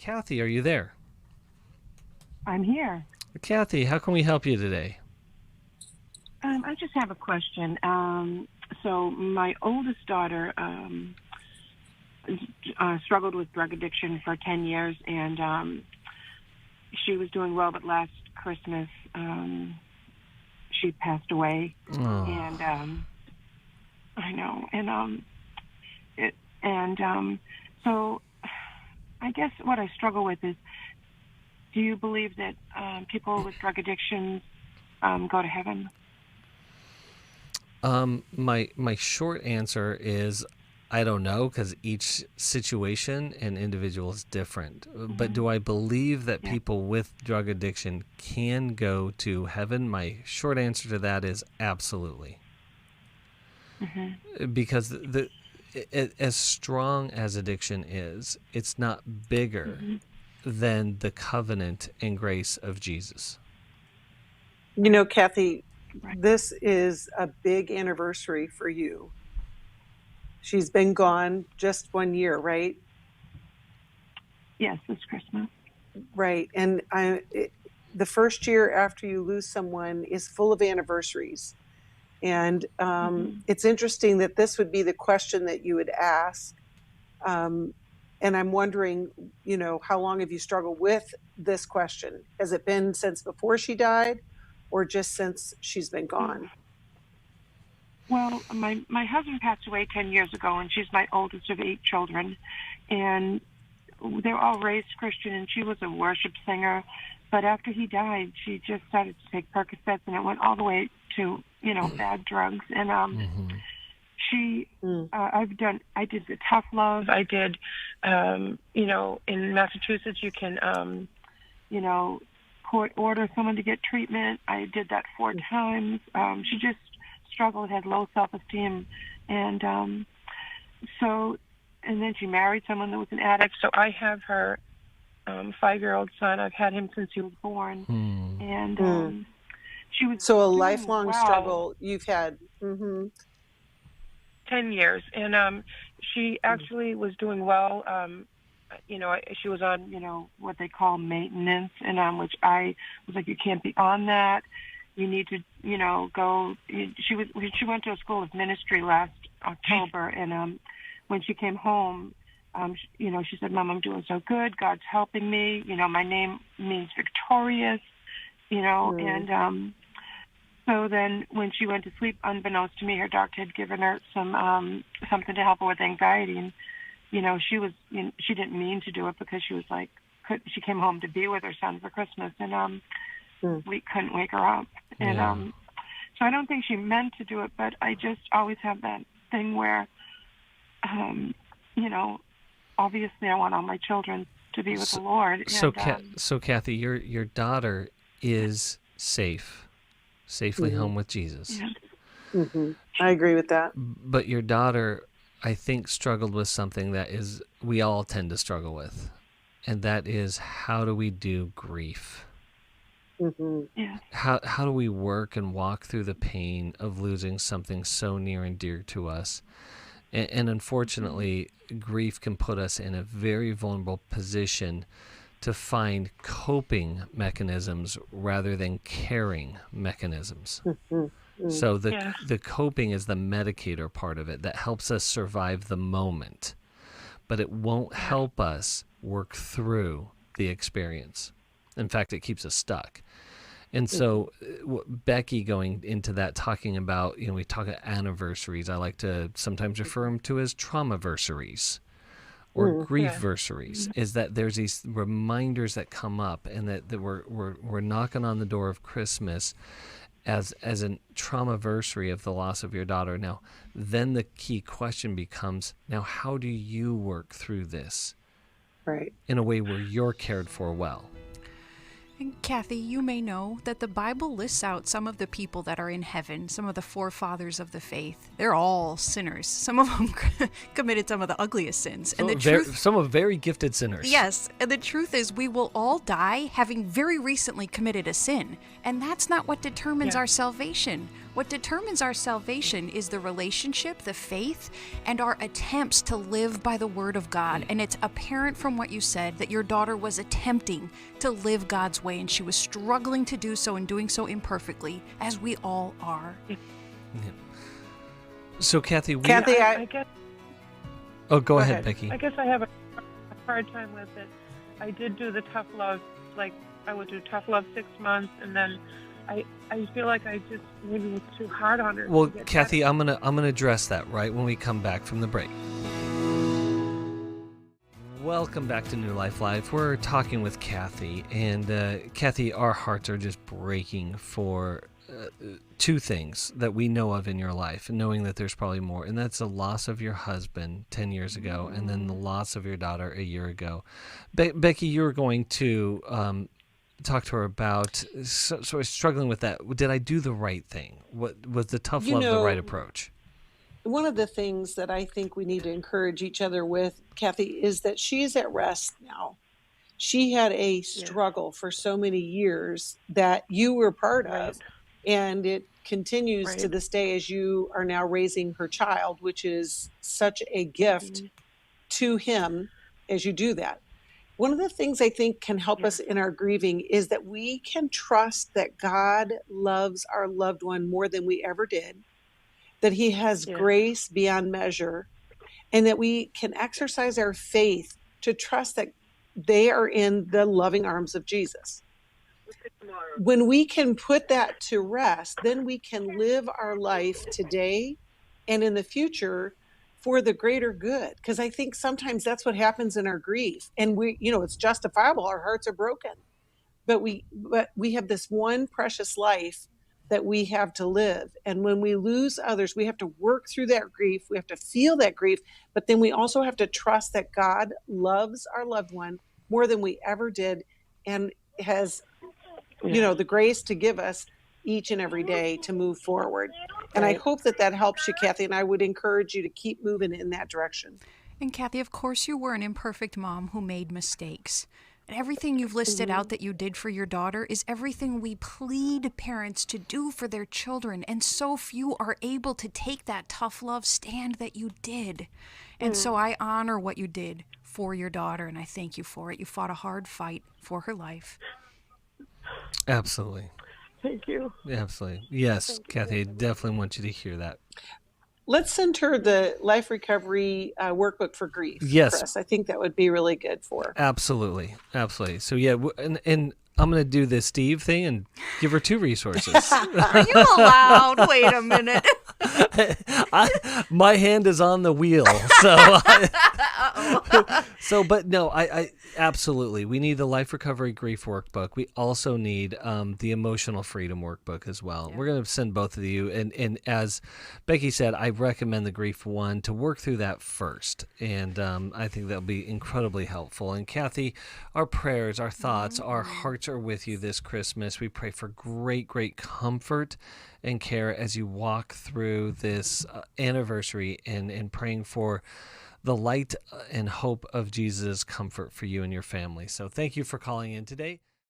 Kathy, are you there? I'm here. Kathy, how can we help you today? I just have a question. So my oldest daughter struggled with drug addiction for 10 years, and she was doing well, but last Christmas she passed away. Oh. And I know. So I guess what I struggle with is, do you believe that people with drug addictions go to heaven? My short answer is I don't know, because each situation and individual is different. Mm-hmm. But do I believe that people with drug addiction can go to heaven? My short answer to that is absolutely. Mm-hmm. Because as strong as addiction is, it's not bigger than the covenant and grace of Jesus. You know, Kathy, this is a big anniversary for you. She's been gone just 1 year, right? Yes, it's Christmas. Right. And the first year after you lose someone is full of anniversaries. And it's interesting that this would be the question that you would ask. And I'm wondering, you know, how long have you struggled with this question? Has it been since before she died, or just since she's been gone? Well, my husband passed away 10 years ago, and she's my oldest of 8 children. And they're all raised Christian, and she was a worship singer. But after he died, she just started to take Percocets, and it went all the way to, you know, bad drugs. And I did the tough love. I did, you know, in Massachusetts, you can, you know, court order someone to get treatment. I did that 4 times. She just struggled, had low self-esteem. And and then she married someone that was an addict. So I have her 5-year-old son. I've had him since he was born. And she was so a lifelong struggle you've had. 10 years. And she actually was doing well. You know, she was on, you know, what they call maintenance, and which I was like, you can't be on that. You need to, you know, go. She went to a school of ministry last October, and when she came home, you know, she said, "Mom, I'm doing so good. God's helping me. You know, my name means victorious." You know, and so then when she went to sleep, unbeknownst to me, her doctor had given her some something to help her with anxiety, and you know, she didn't mean to do it because she was like, she came home to be with her son for Christmas, and we couldn't wake her up. And so I don't think she meant to do it, but I just always have that thing where, you know, obviously I want all my children to be with the Lord. And, so Kathy, your daughter is safely home with Jesus. Yeah. I agree with that. But your daughter, I think, struggled with something that is we all tend to struggle with, and that is, how do we do grief? Yeah. How do we work and walk through the pain of losing something so near and dear to us? And unfortunately, grief can put us in a very vulnerable position to find coping mechanisms rather than caring mechanisms. So the coping is the medicator part of it that helps us survive the moment, but it won't help us work through the experience. In fact, it keeps us stuck. And so Becky, going into that, talking about, you know, we talk about anniversaries. I like to sometimes refer them to as traumaversaries or griefversaries, is that there's these reminders that come up, and that we're knocking on the door of Christmas as a traumaversary of the loss of your daughter. Now, then the key question becomes, now how do you work through this in a way where you're cared for well? And Kathy, you may know that the Bible lists out some of the people that are in heaven, some of the forefathers of the faith. They're all sinners. Some of them committed some of the ugliest sins. Some of very gifted sinners. Yes, and the truth is we will all die having very recently committed a sin. And that's not what determines our salvation. What determines our salvation is the relationship, the faith, and our attempts to live by the Word of God. And it's apparent from what you said that your daughter was attempting to live God's way, and she was struggling to do so and doing so imperfectly, as we all are. Yeah. So, Kathy, I guess. Oh, go ahead, Becky. I guess I have a hard time with it. I did do the tough love, like I would do tough love 6 months, and then I feel like I just maybe was too hard on her. Well, Kathy, I'm gonna address that right when we come back from the break. Welcome back to New Life Live. We're talking with Kathy, and Kathy, our hearts are just breaking for two things that we know of in your life, and knowing that there's probably more, and that's the loss of your husband 10 years ago, and then the loss of your daughter a year ago. Becky, you were going to talk to her about sort of struggling with that. Did I do the right thing? What was the tough love the right approach? One of the things that I think we need to encourage each other with, Kathy, is that she is at rest now. She had a struggle for so many years that you were part of, and it continues to this day as you are now raising her child, which is such a gift to him as you do that. One of the things I think can help us in our grieving is that we can trust that God loves our loved one more than we ever did, that he has grace beyond measure, and that we can exercise our faith to trust that they are in the loving arms of Jesus. When we can put that to rest, then we can live our life today and in the future for the greater good. Because I think sometimes that's what happens in our grief. And it's justifiable. Our hearts are broken. But we have this one precious life that we have to live. And when we lose others, we have to work through that grief. We have to feel that grief. But then we also have to trust that God loves our loved one more than we ever did, and has the grace to give us each and every day to move forward. And I hope that helps you, Kathy, and I would encourage you to keep moving in that direction. And Kathy, of course you were an imperfect mom who made mistakes. And everything you've listed out that you did for your daughter is everything we plead parents to do for their children. And so few are able to take that tough love stand that you did. And so I honor what you did for your daughter, and I thank you for it. You fought a hard fight for her life. Absolutely. Thank you. Absolutely. Yes, Kathy, I definitely want you to hear that. Let's send her the Life Recovery workbook for grief. Yes. Chris. I think that would be really good for her. Absolutely. Absolutely. So, and I'm going to do the Steve thing and give her two resources. Are you allowed? Wait a minute. My hand is on the wheel. But no, I absolutely. We need the Life Recovery Grief Workbook. We also need the Emotional Freedom Workbook as well. Yeah. We're going to send both of you. And as Becky said, I recommend the Grief One to work through that first. And I think that'll be incredibly helpful. And Kathy, our prayers, our thoughts, our hearts are with you this Christmas. We pray for great, great comfort and care as you walk through this anniversary, and praying for the light and hope of Jesus' comfort for you and your family. So thank you for calling in today.